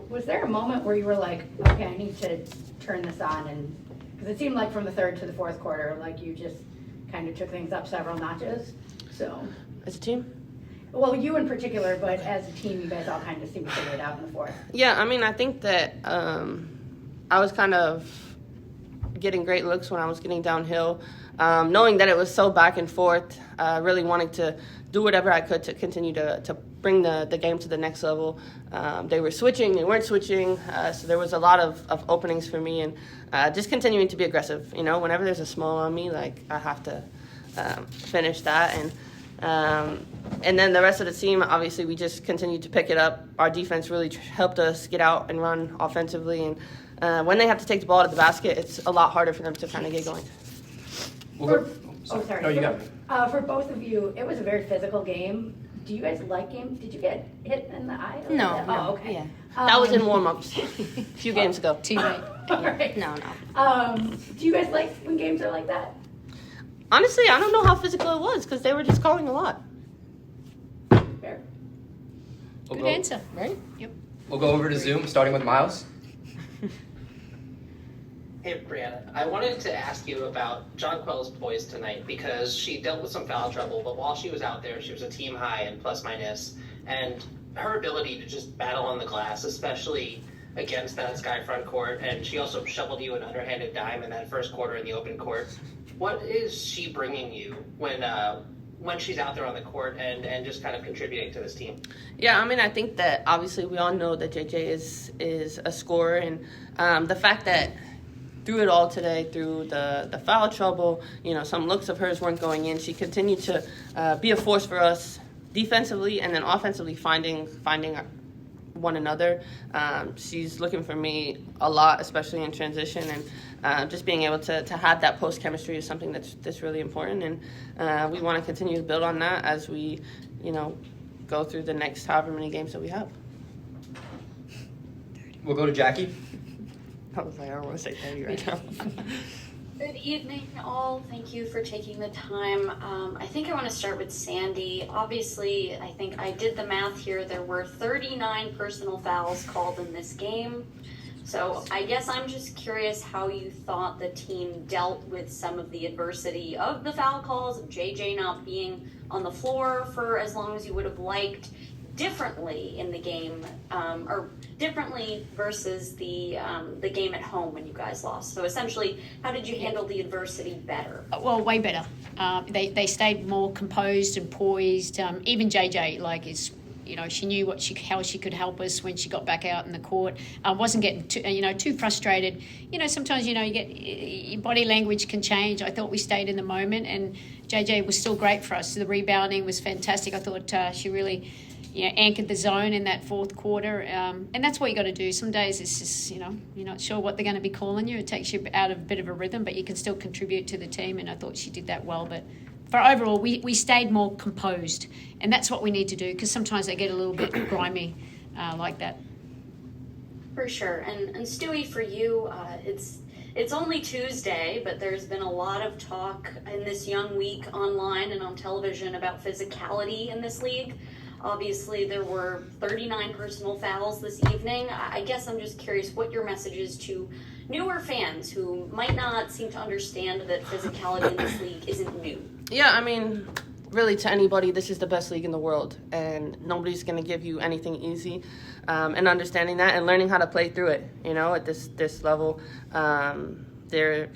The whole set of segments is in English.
Was there a moment where you were like, okay, I need to turn this on? And because it seemed like from the third to the fourth quarter, like you just kind of took things up several notches. So as a team? Well, you in particular, but as a team, you guys all kind of seemed to figure it out in the fourth. Yeah, I mean, I think that I was kind of getting great looks when I was getting downhill, knowing that it was so back and forth, really wanting to do whatever I could to continue to bring the game to the next level. They were switching, they weren't switching, so there was a lot of openings for me, and just continuing to be aggressive. You know, whenever there's a small on me, like, I have to finish that. And then the rest of the team, obviously, we just continued to pick it up. Our defense really helped us get out and run offensively, and when they have to take the ball to the basket, it's a lot harder for them to kind of get going. Sorry. No, you got it. For both of you, it was a very physical game. Do you guys like games? Did you get hit in the eye? No. Oh, okay. Yeah. That was in warm-ups a few games ago. Too late. All right. No. Do you guys like when games are like that? Honestly, I don't know how physical it was because they were just calling a lot. Fair. Good answer, right? Yep. We'll go over to Zoom, starting with Miles. Hey, Brianna, I wanted to ask you about Jonquel's poise tonight because she dealt with some foul trouble, but while she was out there, she was a team high in plus minus, and her ability to just battle on the glass, especially against that Sky front court, and she also shoveled you an underhanded dime in that first quarter in the open court. What is she bringing you when she's out there on the court and just kind of contributing to this team? Yeah, I mean, I think that obviously we all know that JJ is a scorer, and the fact that through it all today, through the foul trouble, you know, some looks of hers weren't going in. She continued to be a force for us defensively and then offensively finding one another. She's looking for me a lot, especially in transition, and just being able to have that post chemistry is something that's really important, and we want to continue to build on that as we, you know, go through the next however many games that we have. We'll go to Jackie. I was like, I don't want to say 30 right now. Good evening, all. Thank you for taking the time. I think I want to start with Sandy. Obviously, I think I did the math here. There were 39 personal fouls called in this game. So I guess I'm just curious how you thought the team dealt with some of the adversity of the foul calls, of JJ not being on the floor for as long as you would have liked, differently in the game, or differently versus the game at home when you guys lost. So essentially, how did you handle the adversity better? Well, way better. They stayed more composed and poised. Even JJ, like, is, you know, she knew how she could help us when she got back out in the court. Wasn't getting too frustrated. You know, sometimes, you know, your body language can change. I thought we stayed in the moment, and JJ was still great for us. The rebounding was fantastic. I thought she really, you know, anchored the zone in that fourth quarter. And that's what you got to do. Some days it's just, you know, you're not sure what they're going to be calling you. It takes you out of a bit of a rhythm, but you can still contribute to the team, and I thought she did that well. But for overall, we stayed more composed, and that's what we need to do, because sometimes they get a little bit grimy like that. For sure. And Stewie, for you, it's only Tuesday, but there's been a lot of talk in this young week online and on television about physicality in this league. Obviously, there were 39 personal fouls this evening. I guess I'm just curious what your message is to newer fans who might not seem to understand that physicality in this league isn't new. Yeah, I mean, really, to anybody, this is the best league in the world, and nobody's going to give you anything easy. And understanding that and learning how to play through it, you know, at this level. They're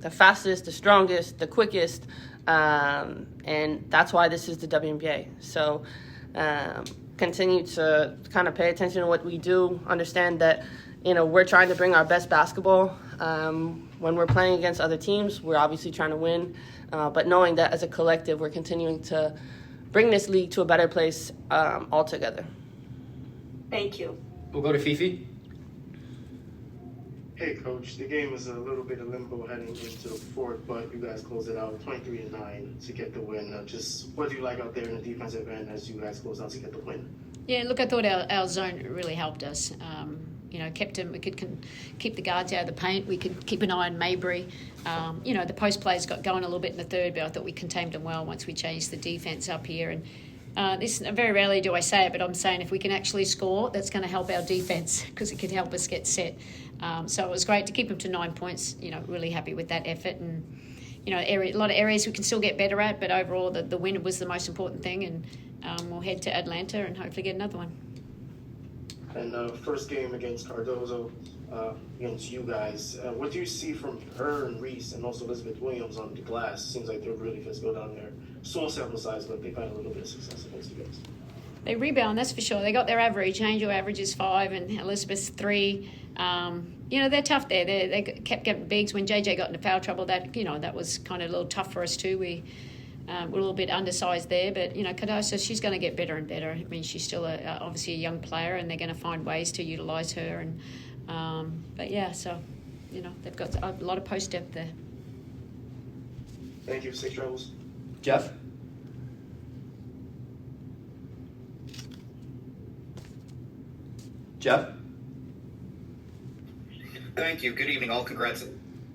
the fastest, the strongest, the quickest, and that's why this is the WNBA. So continue to kind of pay attention to what we do, understand that, you know, we're trying to bring our best basketball. When we're playing against other teams, we're obviously trying to win, but knowing that as a collective, we're continuing to bring this league to a better place all together. Thank you. We'll go to Fifi. Hey, Coach. The game was a little bit of limbo heading into the fourth, but you guys closed it out 23-9 to get the win. Just what do you like out there in the defensive end as you guys closed out to get the win? Yeah, look, I thought our zone really helped us. You know, we could keep the guards out of the paint. We could keep an eye on Maybury. You know, the post players got going a little bit in the third, but I thought we contained them well once we changed the defense up here. And this very rarely do I say it, but I'm saying if we can actually score, that's going to help our defense because it could help us get set. So it was great to keep them to 9 points. Really happy with that effort, and a lot of areas we can still get better at, but overall the win was the most important thing, and we'll head to Atlanta and hopefully get another one. And first game against Cardozo, against you guys. What do you see from her and Reese and also Elizabeth Williams on the glass? Seems like they're really physical down there. Small sample size, but they've had a little bit of success against you guys. They rebound, that's for sure. They got their average. Angel average is 5 and Elizabeth's 3. They're tough there. They kept getting bigs. When JJ got into foul trouble, that was kind of a little tough for us too. We were a little bit undersized there, but Cardoso, she's going to get better and better. I mean, she's still obviously a young player, and they're going to find ways to utilise her. And they've got a lot of post depth there. Thank you. Safe travels. Jeff? Jeff? Thank you. Good evening, all. Congrats.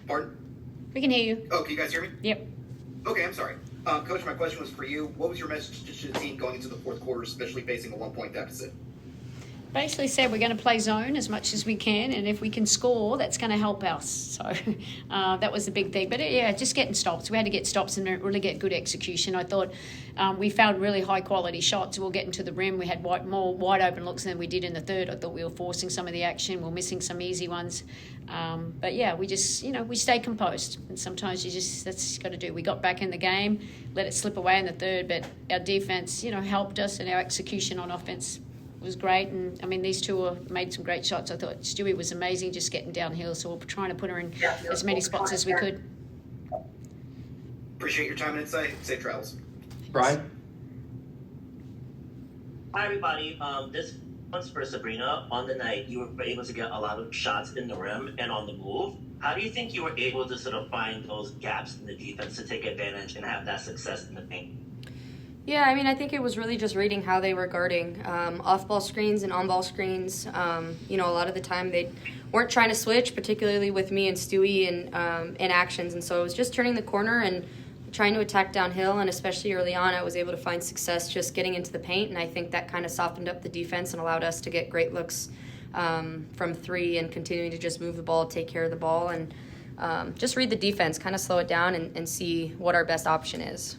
Pardon? We can hear you. Oh, can you guys hear me? Yep. Okay, I'm sorry. Coach, my question was for you. What was your message to the team going into the fourth quarter, especially facing a 1-point deficit? Basically said we're going to play zone as much as we can, and if we can score, that's going to help us. So that was the big thing. But just getting stops. We had to get stops and really get good execution. I thought we found really high quality shots. We'll get into the rim. We had more wide open looks than we did in the third. I thought we were forcing some of the action. We were missing some easy ones. We just we stay composed, and sometimes that's got to do. We got back in the game, let it slip away in the third, but our defense helped us, and our execution on offense was great. And I mean, these two made some great shots. I thought Stewie was amazing just getting downhill, so we're trying to put her in as many spots as we could. Appreciate your time and insight. Safe travels. Brian? Hi, everybody. This one's for Sabrina. On the night, you were able to get a lot of shots in the rim and on the move. How do you think you were able to sort of find those gaps in the defense to take advantage and have that success in the paint? Yeah, I mean, I think it was really just reading how they were guarding off-ball screens and on-ball screens. A lot of the time they weren't trying to switch, particularly with me and Stewie in actions. And so it was just turning the corner and trying to attack downhill. And especially early on, I was able to find success just getting into the paint. And I think that kind of softened up the defense and allowed us to get great looks from 3 and continuing to just move the ball, take care of the ball, and just read the defense, kind of slow it down and see what our best option is.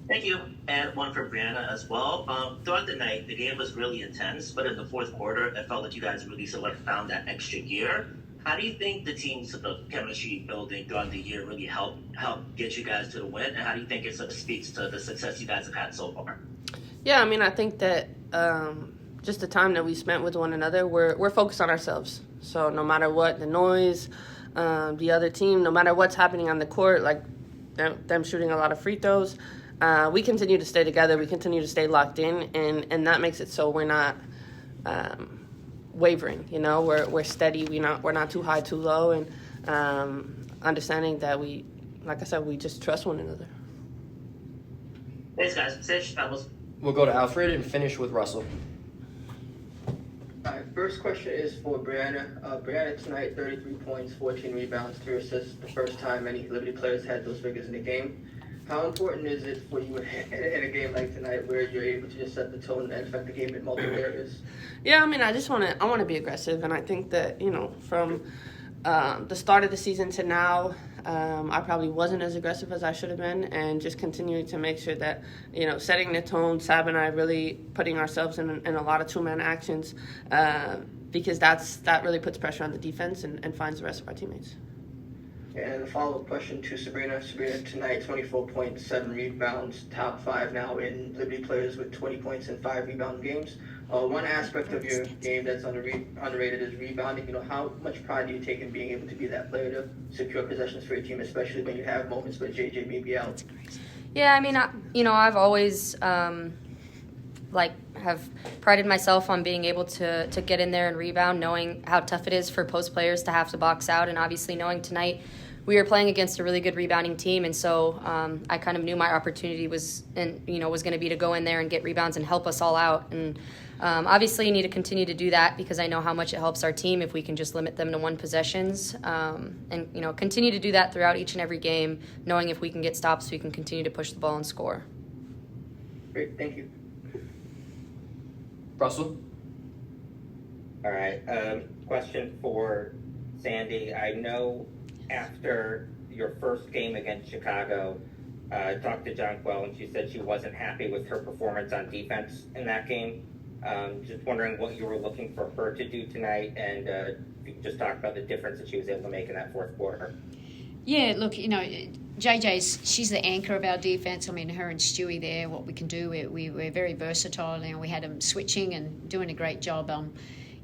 Thank you. And one for Brianna as well. Throughout the night, the game was really intense, but in the fourth quarter, it felt like you guys really sort of found that extra gear. How do you think the team's sort of chemistry building throughout the year really helped get you guys to the win? And how do you think it sort of speaks to the success you guys have had so far? Yeah, I mean, I think that just the time that we spent with one another, we're focused on ourselves. So no matter what, the noise, the other team, no matter what's happening on the court, like them shooting a lot of free throws, we continue to stay together. We continue to stay locked in, and that makes it so we're not wavering. We're steady. We're not too high, too low, and understanding that we just trust one another. Thanks, guys. Safe travels. We'll go to Alfred and finish with Russell. All right, first question is for Brianna. Brianna tonight, 33 points, 14 rebounds, 3 assists. The first time any Liberty players had those figures in a game. How important is it for you in a game like tonight where you're able to just set the tone and affect the game in multiple areas? Yeah, I mean, I want to be aggressive, and I think that from the start of the season to now, I probably wasn't as aggressive as I should have been, and just continuing to make sure that setting the tone. Sab and I really putting ourselves in a lot of two-man actions because that really puts pressure on the defense and finds the rest of our teammates. And a follow-up question to Sabrina. Sabrina, tonight, 24 points, 7 rebounds, top 5 now in Liberty players with 20 points and 5 rebound games. One aspect of your game that's underrated is rebounding. How much pride do you take in being able to be that player to secure possessions for your team, especially when you have moments where JJ may be out? Yeah, I mean, I've always have prided myself on being able to get in there and rebound, knowing how tough it is for post players to have to box out, and obviously knowing tonight we were playing against a really good rebounding team, and so I kind of knew my opportunity was going to be to go in there and get rebounds and help us all out. And obviously, you need to continue to do that because I know how much it helps our team if we can just limit them to 1 possessions, and continue to do that throughout each and every game, knowing if we can get stops, we can continue to push the ball and score. Great, thank you. Russell. All right. Question for Sandy. I know after your first game against Chicago, I talked to Jonquel and she said she wasn't happy with her performance on defense in that game. Just wondering what you were looking for her to do tonight, and if you could just talk about the difference that she was able to make in that fourth quarter. Yeah, look, she's the anchor of our defense. I mean, her and Stewie there, what we can do, we're very versatile, and we had them switching and doing a great job.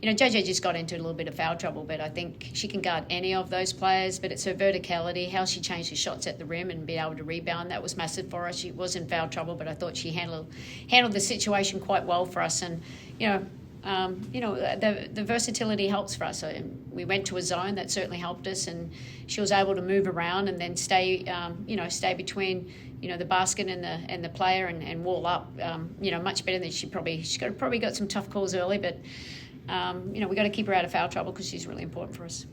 JJ just got into a little bit of foul trouble, but I think she can guard any of those players, but it's her verticality, how she changed her shots at the rim and be able to rebound. That was massive for us. She was in foul trouble, but I thought she handled the situation quite well for us. And, the versatility helps for us. So we went to a zone that certainly helped us, and she was able to move around and then stay between the basket and the player and wall up. Much better than she probably got some tough calls early, but we got to keep her out of foul trouble because she's really important for us.